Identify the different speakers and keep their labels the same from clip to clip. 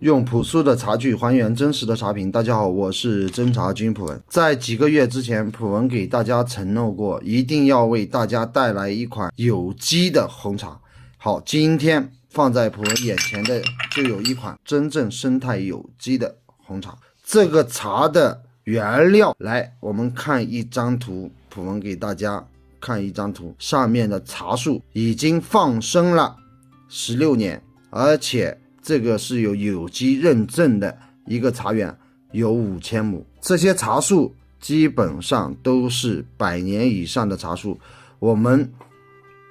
Speaker 1: 用朴素的茶具还原真实的茶品。大家好，我是真茶君普文。在几个月之前，普文给大家承诺过，一定要为大家带来一款有机的红茶。好，今天放在普文眼前的就有一款真正生态有机的红茶。这个茶的原料，来，我们看一张图，普文给大家看一张图，上面的茶树已经放生了16年，而且这个是有机认证的一个茶园，有5000亩。这些茶树基本上都是100年以上的茶树，我们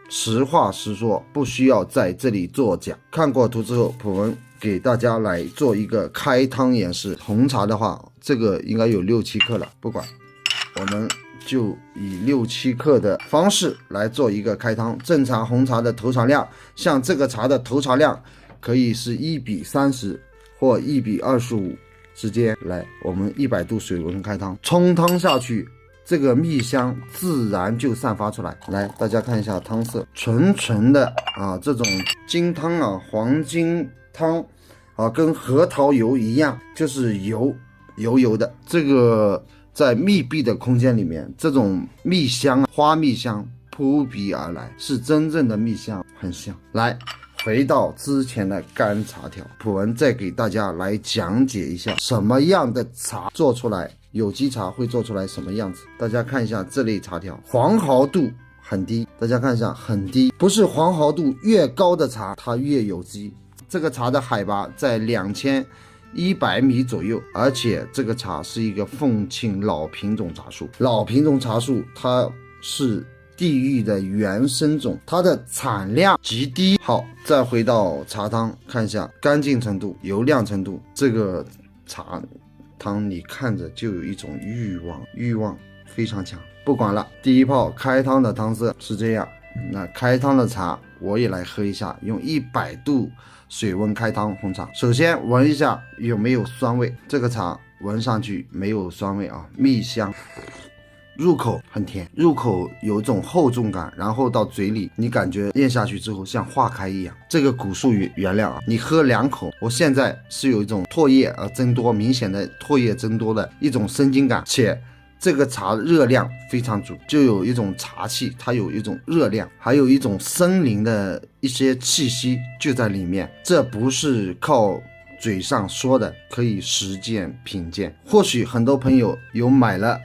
Speaker 1: 实话实说，不需要在这里作假。看过图之后，普文给大家来做一个开汤演示。红茶的话，这个应该有6-7克了，不管，我们就以6-7克的方式来做一个开汤。正常红茶的投茶量，像这个茶的投茶量可以是1:30或1:25之间。来，我们100度水温开汤，冲汤下去，这个蜜香自然就散发出来。来，大家看一下汤色，纯纯的啊，这种金汤啊，黄金汤啊，跟核桃油一样，就是油的。这个在密闭的空间里面，这种蜜香花蜜香扑鼻而来，是真正的蜜香，很香。来，回到之前的干茶条，普文再给大家来讲解一下什么样的茶做出来，有机茶会做出来什么样子。大家看一下这类茶条，黄毫度很低，大家看一下很低，不是黄毫度越高的茶它越有机。这个茶的海拔在2100米左右，而且这个茶是一个凤庆老品种茶树。老品种茶树它是地域的原生种，它的产量极低。好，再回到茶汤，看一下干净程度、油亮程度。这个茶汤你看着就有一种欲望非常强。不管了，第一泡开汤的汤色是这样。那开汤的茶我也来喝一下，用100度水温开汤红茶。首先闻一下有没有酸味，这个茶闻上去没有酸味啊，蜜香，入口很甜，入口有种厚重感，然后到嘴里你感觉咽下去之后像化开一样。这个古树原料啊，你喝2口，我现在是有一种唾液增多，明显的唾液增多的一种生津感，且这个茶热量非常足，就有一种茶气，它有一种热量，还有一种森林的一些气息就在里面。这不是靠嘴上说的，可以实践品鉴。或许很多朋友有买了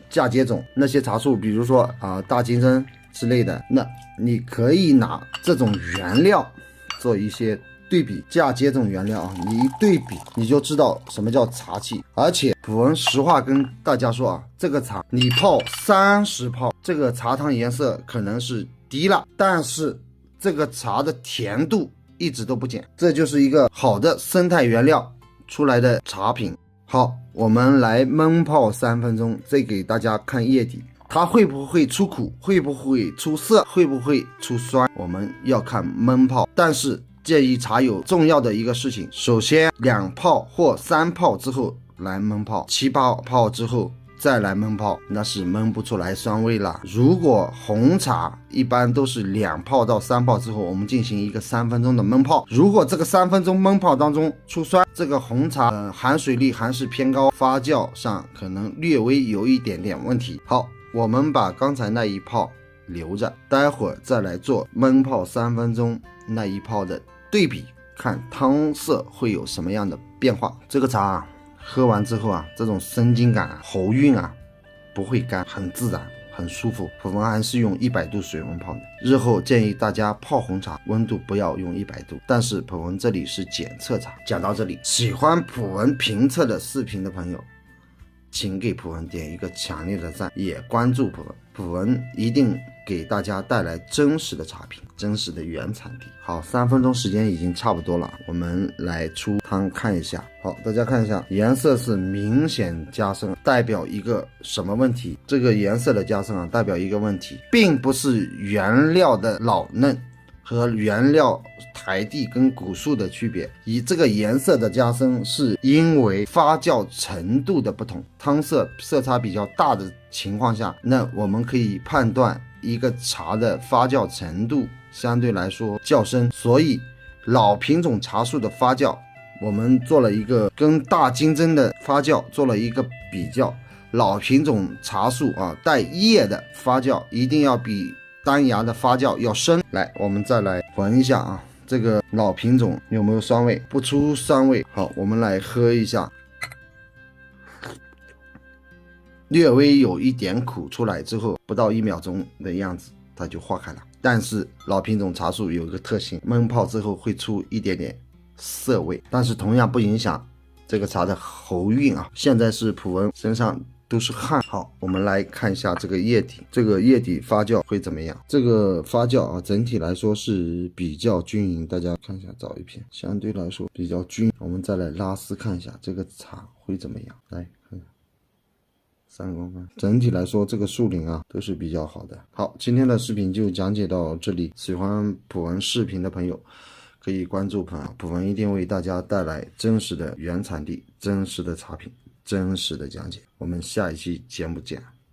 Speaker 1: 嫁接种那些茶树，比如说大金针之类的，那你可以拿这种原料做一些对比，嫁接种原料啊，你一对比你就知道什么叫茶气。而且普文实话跟大家说啊，这个茶你泡30泡，这个茶汤颜色可能是低了，但是这个茶的甜度一直都不减，这就是一个好的生态原料出来的茶品。好，我们来焖泡3分钟，再给大家看液体，它会不会出苦，会不会出涩，会不会出酸，我们要看焖泡。但是建议茶友重要的一个事情，首先2泡或3泡之后来焖泡，7-8泡之后再来焖泡，那是焖不出来酸味了。如果红茶一般都是2泡到3泡之后，我们进行一个3分钟的焖泡。如果这个3分钟焖泡当中出酸，这个红茶含水率还是偏高，发酵上可能略微有一点点问题。好，我们把刚才那一泡留着，待会儿再来做焖泡3分钟那一泡的对比，看汤色会有什么样的变化。这个茶喝完之后啊，这种生津感喉韵不会干，很自然，很舒服。普文还是用100度水温泡的，日后建议大家泡红茶温度不要用100度，但是普文这里是检测茶。讲到这里，喜欢普文评测的视频的朋友，请给普文点一个强烈的赞，也关注普文，普文一定给大家带来真实的茶品，真实的原产地。好，3分钟时间已经差不多了，我们来出汤看一下。好，大家看一下，颜色是明显加深，代表一个什么问题？这个颜色的加深代表一个问题，并不是原料的老嫩和原料台地跟古树的区别，以这个颜色的加深是因为发酵程度的不同，汤色差比较大的情况下，那我们可以判断一个茶的发酵程度相对来说较深，所以老品种茶树的发酵我们做了一个跟大金针的发酵做了一个比较，老品种茶树啊带叶的发酵一定要比单芽的发酵要深。来，我们再来闻一下啊，这个老品种有没有酸味？不出酸味。好，我们来喝一下，略微有一点苦出来之后，不到1秒钟的样子它就化开了。但是老品种茶树有一个特性，焖泡之后会出一点点涩味，但是同样不影响这个茶的喉韵啊。现在是普文身上都是汗。好，我们来看一下这个叶底，这个叶底发酵会怎么样？这个发酵啊，整体来说是比较均匀，大家看一下，找一片，相对来说比较均匀。我们再来拉丝看一下这个茶会怎么样？来看3公分，整体来说这个树龄啊都是比较好的。好，今天的视频就讲解到这里，喜欢普文视频的朋友可以关注普文，普文一定为大家带来真实的原产地、真实的茶品、真实的讲解。我们下一期节目见。